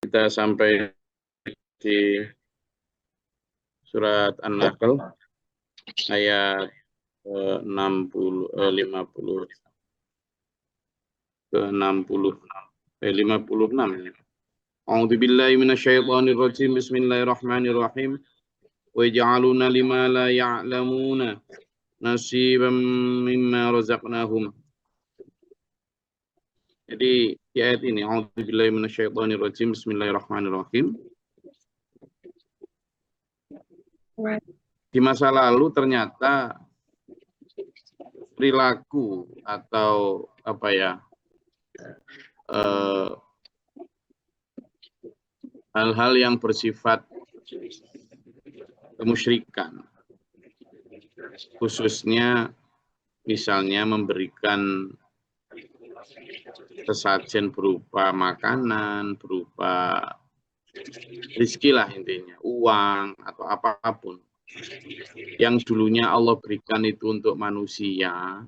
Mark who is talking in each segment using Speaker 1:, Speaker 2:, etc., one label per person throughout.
Speaker 1: Kita sampai di surat An-Nahl ayat 56. A'udzubillahi minasyaitonir rajim. Bismillahirrahmanirrahim. Wa yaj'aluna lima la ya'lamuna nasiban mimma razaqnahum. Jadi di ayat ini, a'udzubillahi minasyaitonir rajim. Bismillahirrahmanirrahim. Di masa lalu ternyata perilaku atau hal-hal yang bersifat kemusyrikan, khususnya misalnya memberikan sesajen berupa makanan, berupa rezeki lah intinya, uang atau apapun yang dulunya Allah berikan itu untuk manusia,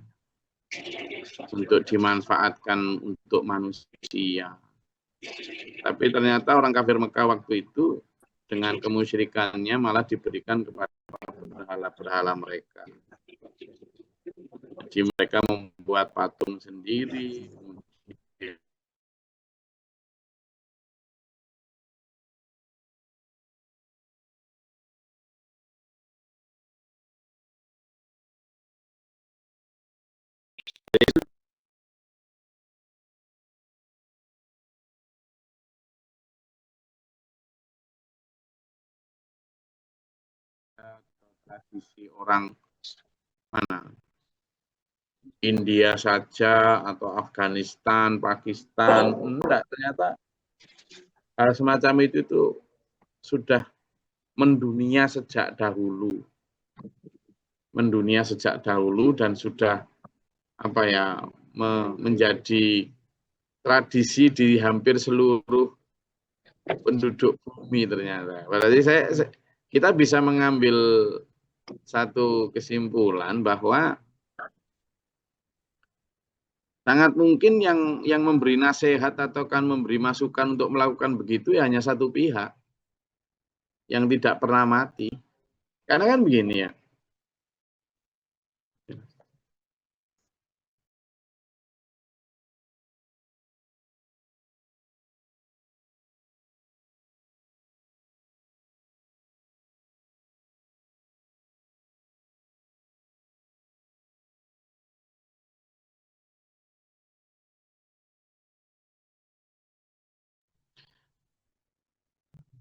Speaker 1: untuk dimanfaatkan untuk manusia. Tapi ternyata orang kafir Mekah waktu itu dengan kemusyrikannya malah diberikan kepada berhala-berhala mereka. Jadi mereka membuat patung sendiri. Tradisi orang mana? India saja atau Afghanistan, Pakistan, enggak, ternyata hal semacam itu tuh sudah mendunia sejak dahulu. Mendunia sejak dahulu dan sudah menjadi tradisi di hampir seluruh penduduk bumi ternyata. Berarti kita bisa mengambil satu kesimpulan bahwa sangat mungkin yang memberi nasihat atau kan memberi masukan untuk melakukan begitu ya hanya satu pihak yang tidak pernah mati. Karena kan begini ya.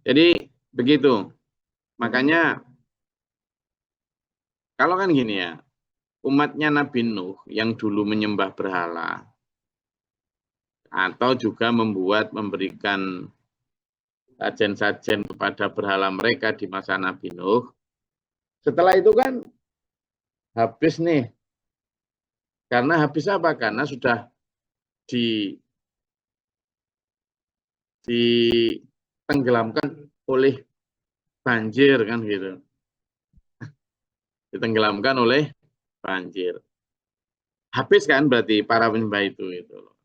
Speaker 1: Jadi begitu. Makanya kalau kan gini ya, umatnya Nabi Nuh yang dulu menyembah berhala atau juga memberikan sajen-sajen kepada berhala mereka di masa Nabi Nuh. Setelah itu kan habis nih. Karena habis apa? Karena sudah ditenggelamkan oleh banjir kan gitu. Ditenggelamkan oleh banjir. Habis kan berarti para penyembah itu.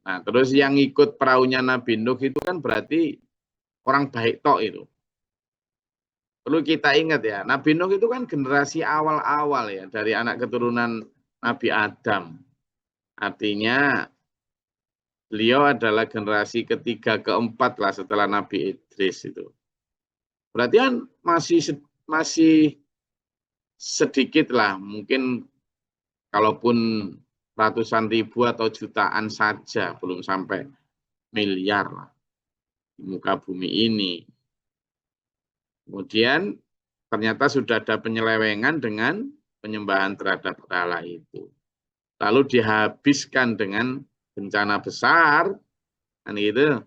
Speaker 1: Nah, terus yang ikut perahunya Nabi Nuh itu kan berarti orang baik tok itu. Perlu kita ingat ya, Nabi Nuh itu kan generasi awal-awal ya dari anak keturunan Nabi Adam. Artinya beliau adalah generasi ketiga keempat lah setelah Nabi Idris itu. Berarti kan masih sedikit lah, mungkin kalaupun ratusan ribu atau jutaan saja, belum sampai miliar lah di muka bumi ini. Kemudian ternyata sudah ada penyelewengan dengan penyembahan terhadap berhala itu. Lalu dihabiskan dengan bencana besar, kan gitu.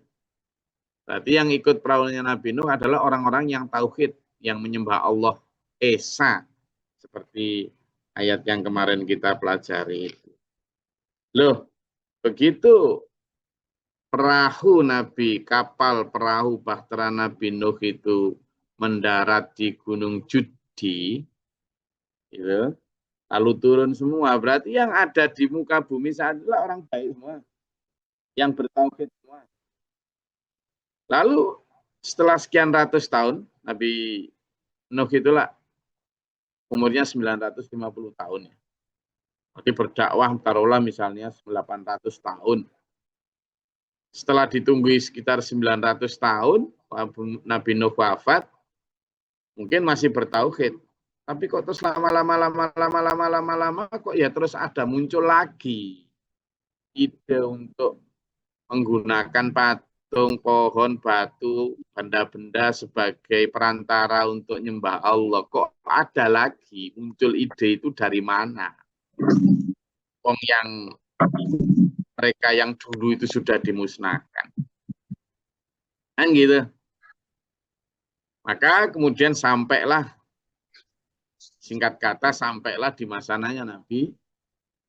Speaker 1: Berarti yang ikut perahunya Nabi Nuh adalah orang-orang yang tauhid, yang menyembah Allah Esa, seperti ayat yang kemarin kita pelajari itu. Loh, begitu kapal perahu bahtera Nabi Nuh itu mendarat di Gunung Judi, gitu, lalu turun semua. Berarti yang ada di muka bumi saat itulah orang baik semua, yang bertauhid semua. Lalu Setelah sekian ratus tahun, Nabi Nuh itulah umurnya 950 tahun. Jadi berdakwah taruhlah misalnya 800 tahun. Setelah ditunggu sekitar 900 tahun, Nabi Nuh wafat, mungkin masih bertauhid. Tapi kok terus lama kok ya terus ada muncul lagi ide untuk menggunakan patung, pohon, batu, benda-benda sebagai perantara untuk nyembah Allah. Kok ada lagi muncul ide itu dari mana? Wong yang mereka yang dulu itu sudah dimusnahkan. Kan gitu. Maka kemudian sampailah, singkat kata sampailah di masanya Nabi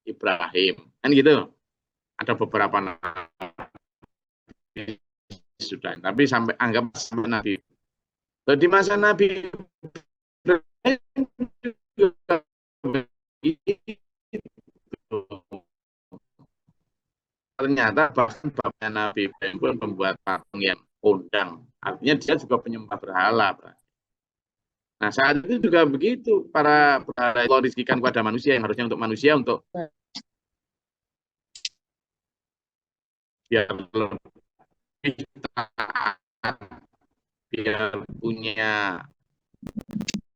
Speaker 1: Ibrahim. Kan gitu. Ada beberapa nabi sudah, tapi sampai anggap sama Nabi. Di masa Nabi Ibrahim ternyata bahkan bapaknya Nabi Ibrahim pun membuat patung yang kondang. Artinya dia juga penyembah berhala. Nah saat itu juga begitu, para berhala Allah rizkikan kepada manusia yang harusnya untuk manusia, untuk biar lebih taat, biar punya